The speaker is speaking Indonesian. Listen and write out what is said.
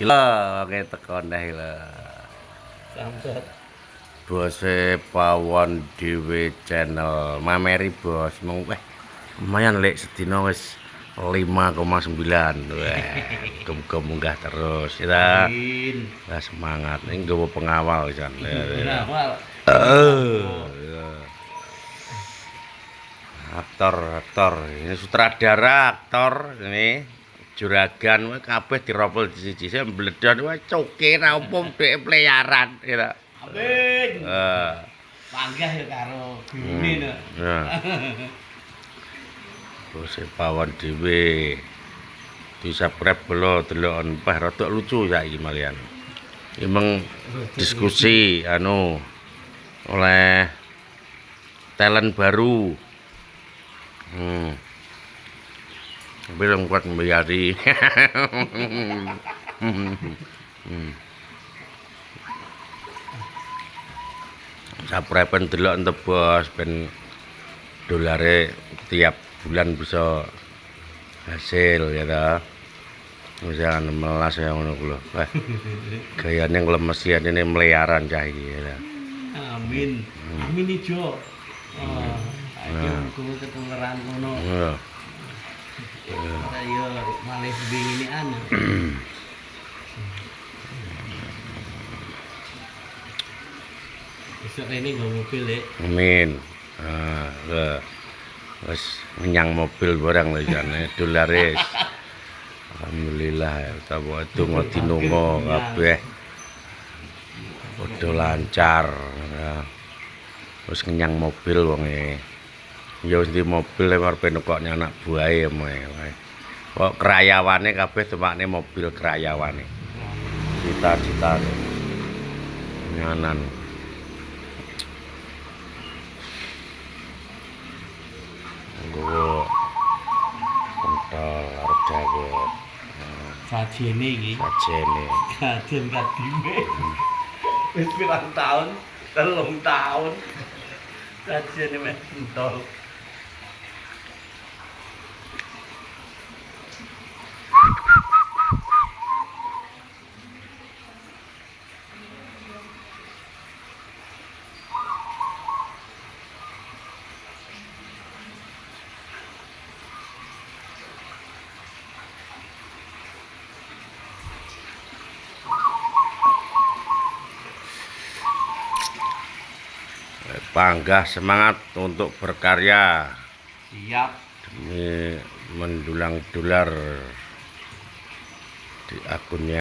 Gila oke teko neh lho. Sambat. Bose Pawon Dhewe channel mameri bos mung lumayan lek sedina wis 5,9. Wah, gem-gem munggah terus ya. Wah, semangat ini nggawa pengawal jan. Pengawal. Aktor ini sutradara aktor ini juragan kabeh diropol di siji mbledon wae coke ra umum dhek pelayaran ya. Amin. Panggah ya karo gurune no. Bose Pawon Dhewe di-subscribe belo deloken pah rada lucu saiki malian. Emang diskusi oleh talent baru. Belum kuat membayari. Saprepen delok ente bos ben dolare tiap bulan bisa hasil ya ta. Misalkan melas ya ngono ku lho. Wah. Gayane nglemesian ini meliaran cah iki ya. Amin. Amin ijo. Ayo kudu ketularan ngono. Heeh. Ayo malih binginian. Besok ini nggo mobil ya. Amin. Wis ngenyang mobil barang lho jane dolare. Alhamdulillah ya tawa donga dinunga kabeh. Padha lancar. Wis ngenyang mobil wonge. Ya wis di mobil arepe nekokne anak buahe wae. Kok krayawane kabeh tumakne mobil krayawane. Cita-citane. Nyanan. Nggo kontol arep dawet. Sajene iki. Sajene. Kajen kadime. Wis pirang tahun? 3 tahun. Sajene wis entol. Panggah semangat untuk berkarya Siap. demi mendulang dolar di akunnya.